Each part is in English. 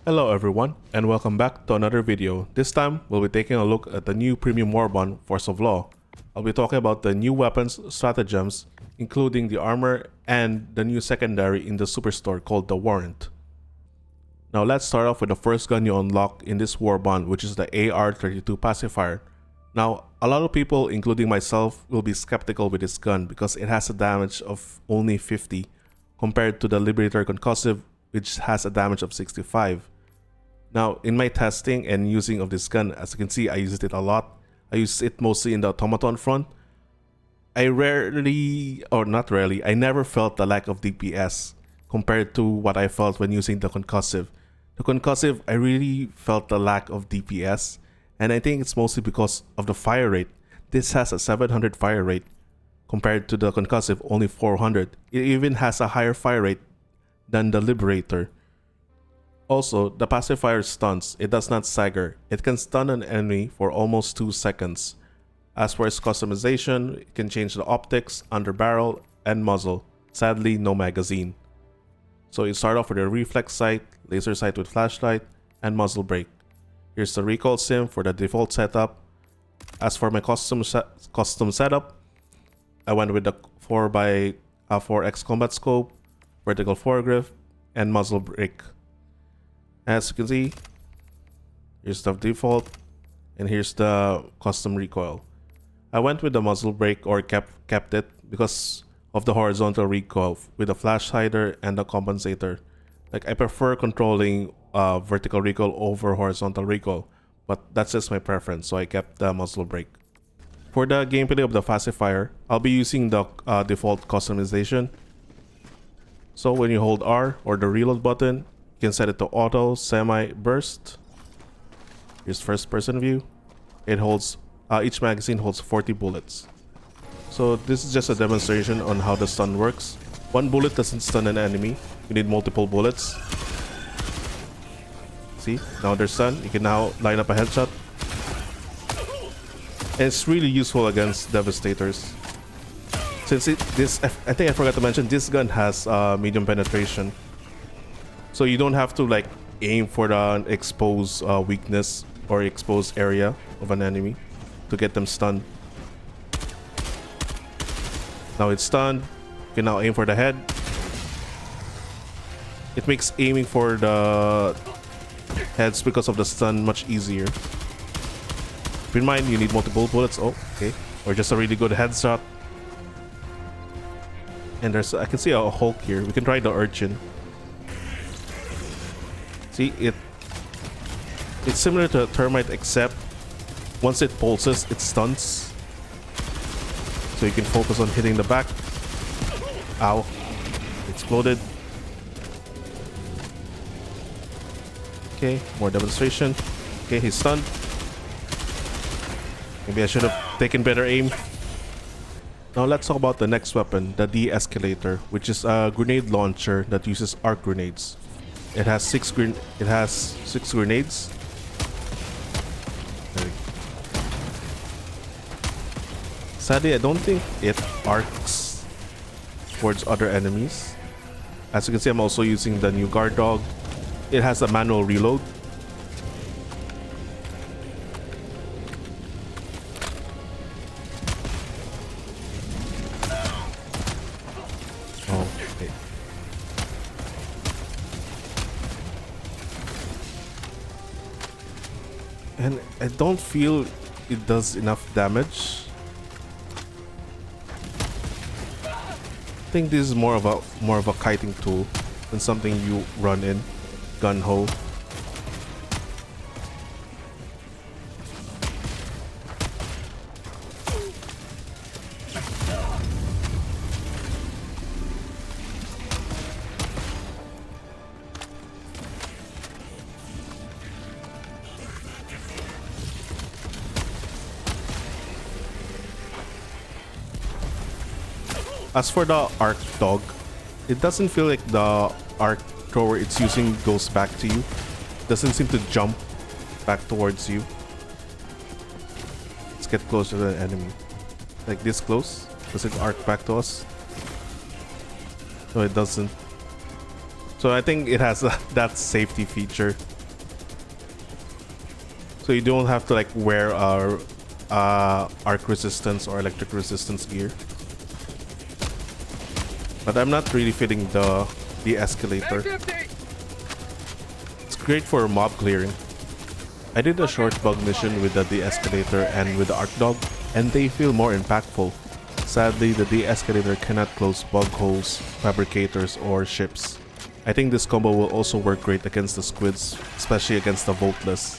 Hello everyone, and welcome back to another video. This time, we'll be taking a look at the new premium Warbond, Force of Law. I'll be talking about the new weapons, stratagems, including the armor and the new secondary in the superstore called the Warrant. Now let's start off with the first gun you unlock in this Warbond, which is the AR-32 Pacifier. Now, a lot of people, including myself, will be skeptical with this gun because it has a damage of only 50 compared to the Liberator Concussive, which has a damage of 65. Now, in my testing and using of this gun, as you can see, I used it a lot. I used it mostly in the automaton front. I rarely, or not rarely, I never felt the lack of DPS compared to what I felt when using the concussive. The concussive, I really felt the lack of DPS, and I think it's mostly because of the fire rate. This has a 700 fire rate compared to the concussive, only 400. It even has a higher fire rate than the Liberator. Also, the pacifier stuns. It does not stagger. It can stun an enemy for almost 2 seconds. As for its customization, it can change the optics, underbarrel, and muzzle. Sadly, no magazine. So you start off with a reflex sight, laser sight with flashlight, and muzzle brake. Here's the recoil sim for the default setup. As for my custom setup, I went with the 4x combat scope, vertical foregrip, and muzzle brake. As you can see, here's the default, and here's the custom recoil. I went with the muzzle brake, or kept it, because of the horizontal recoil with the flash hider and the compensator. Like, I prefer controlling vertical recoil over horizontal recoil, but that's just my preference, so I kept the muzzle brake. For the gameplay of the pacifier, I'll be using the default customization. So when you hold R or the reload button, you can set it to auto, semi, burst. Here's first person view. It holds, each magazine holds 40 bullets. So this is just a demonstration on how the stun works. One bullet doesn't stun an enemy. You need multiple bullets. See, now they're stunned. You can now line up a headshot. And it's really useful against Devastators. Since I think I forgot to mention, this gun has medium penetration. So you don't have to like aim for the exposed weakness or exposed area of an enemy to get them stunned. Now it's stunned. You can now aim for the head. It makes aiming for the heads because of the stun much easier. Keep in mind, you need multiple bullets. Oh, okay. Or just a really good headshot. And there's, I can see a Hulk here. We can try the Urchin. See, it's similar to a termite, except once it pulses, it stuns. So you can focus on hitting the back. Ow. Exploded. Okay, more demonstration. Okay, he's stunned. Maybe I should have taken better aim. Now let's talk about the next weapon, the De-escalator, which is a grenade launcher that uses arc grenades. It has six grenades. Sadly, I don't think it arcs towards other enemies. As you can see, I'm also using the new guard dog. It has a manual reload. And I don't feel it does enough damage. I think this is more of a kiting tool than something you run in gun-ho. As for the arc dog, it doesn't feel like the arc thrower it's using goes back to you. It doesn't seem to jump back towards you. Let's get closer to the enemy. Like this close. Does it arc back to us? No, it doesn't. So I think it has that safety feature. So you don't have to like wear arc resistance or electric resistance gear. But I'm not really fitting the de-escalator. It's great for mob clearing. I did a short bug mission with the de-escalator and with the arc dog, and they feel more impactful. Sadly, the de-escalator cannot close bug holes, fabricators, or ships. I think this combo will also work great against the squids, especially against the Voltless.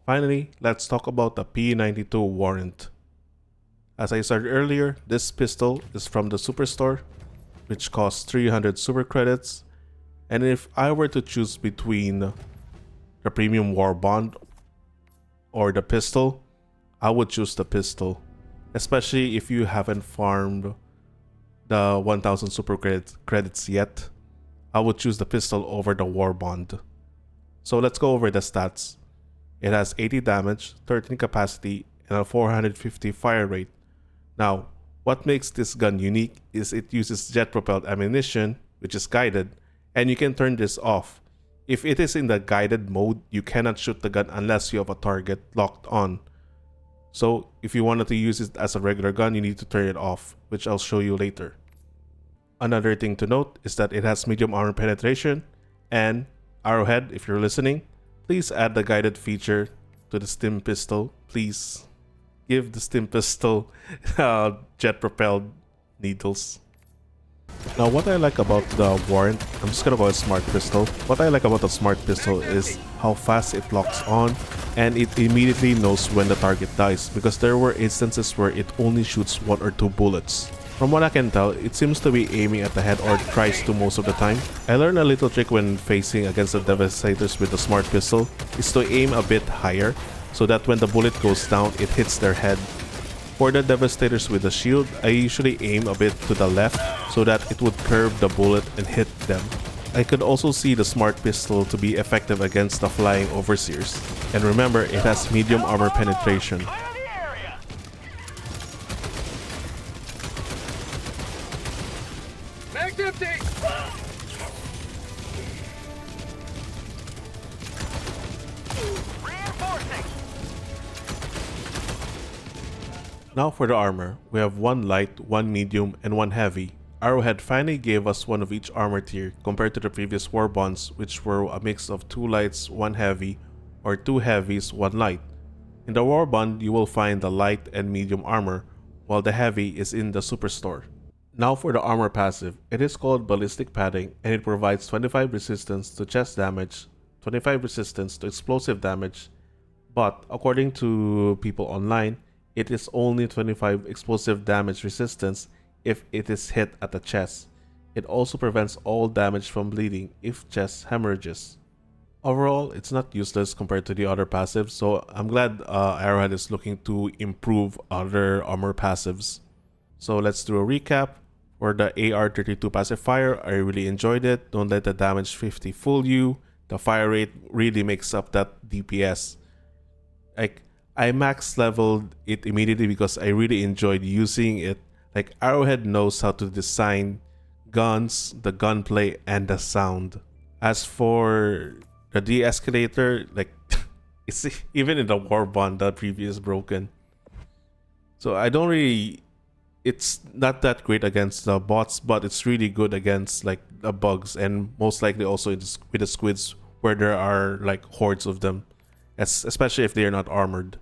Finally, let's talk about the P92 Warrant. As I said earlier, this pistol is from the superstore, which costs 300 super credits, and if I were to choose between the premium Warbond or the pistol, I would choose the pistol, especially if you haven't farmed the 1000 super credits yet. I would choose the pistol over the Warbond. So let's go over the stats. It has 80 damage, 13 capacity, and a 450 fire rate. Now, what makes this gun unique is it uses jet-propelled ammunition, which is guided, and you can turn this off. If it is in the guided mode, you cannot shoot the gun unless you have a target locked on. So, if you wanted to use it as a regular gun, you need to turn it off, which I'll show you later. Another thing to note is that it has medium armor penetration, and Arrowhead, if you're listening, please add the guided feature to the stim pistol. Please give the stim pistol jet-propelled needles. Now, what I like about the Warrant, I'm just gonna call it Smart Pistol. What I like about the Smart Pistol is how fast it locks on, and it immediately knows when the target dies, because there were instances where it only shoots 1 or 2 bullets. From what I can tell, it seems to be aiming at the head, or tries to most of the time. I learned a little trick when facing against the Devastators with the Smart Pistol, is to aim a bit higher, so that when the bullet goes down, it hits their head. For the Devastators with the shield, I usually aim a bit to the left, so that it would curve the bullet and hit them. I could also see the Smart Pistol to be effective against the Flying Overseers. And remember, it has medium armor penetration. Now for the armor, we have 1 light, 1 medium, and 1 heavy. Arrowhead finally gave us one of each armor tier compared to the previous Warbonds, which were a mix of 2 lights, 1 heavy, or 2 heavies, 1 light. In the Warbond, you will find the light and medium armor, while the heavy is in the superstore. Now for the armor passive, it is called Ballistic Padding, and it provides 25 resistance to chest damage, 25 resistance to explosive damage, but according to people online, it is only 25 explosive damage resistance if it is hit at the chest. It also prevents all damage from bleeding if chest hemorrhages. Overall, it's not useless compared to the other passives, so I'm glad Arrowhead is looking to improve other armor passives. So let's do a recap. For the AR-32 Pacifier, I really enjoyed it. Don't let the damage 50 fool you. The fire rate really makes up that DPS. I max leveled it immediately because I really enjoyed using it. Like, Arrowhead knows how to design guns, the gunplay, and the sound. As for the de-escalator, like, it's even in the Warbond, the preview is broken. So I don't really, it's not that great against the bots, but it's really good against like the bugs, and most likely also with the squids where there are like hordes of them, especially if they are not armored.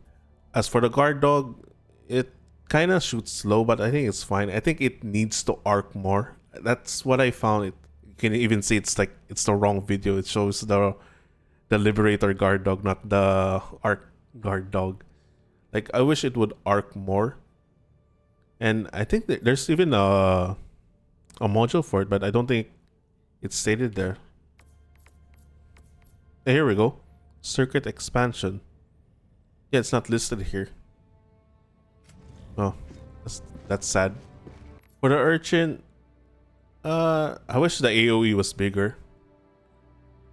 As for the guard dog, it kind of shoots slow, but I think it's fine. I think it needs to arc more. That's what I found. You can even see it's like it's the wrong video. It shows the Liberator guard dog, not the arc guard dog. Like, I wish it would arc more. And I think that there's even a module for it, but I don't think it's stated there. Here we go. Circuit expansion. Yeah, it's not listed here. Oh, that's sad. For the Urchin, I wish the AoE was bigger,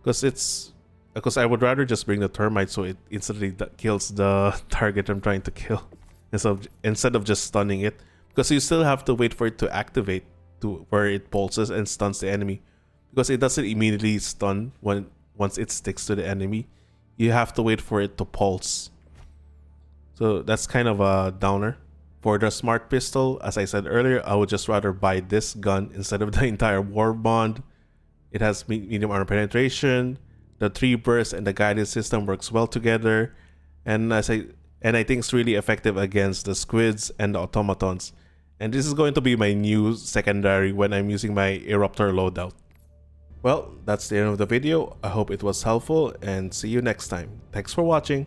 because it's because I would rather just bring the termite so it instantly kills the target I'm trying to kill instead of just stunning it, because you still have to wait for it to activate to where it pulses and stuns the enemy, because it doesn't immediately stun once it sticks to the enemy. You have to wait for it to pulse. So that's kind of a downer. For the smart pistol, as I said earlier, I would just rather buy this gun instead of the entire Warbond. It has medium armor penetration, the 3 burst and the guidance system works well together, and I think it's really effective against the squids and the automatons. And this is going to be my new secondary when I'm using my Eruptor loadout. Well, that's the end of the video. I hope it was helpful and see you next time. Thanks for watching.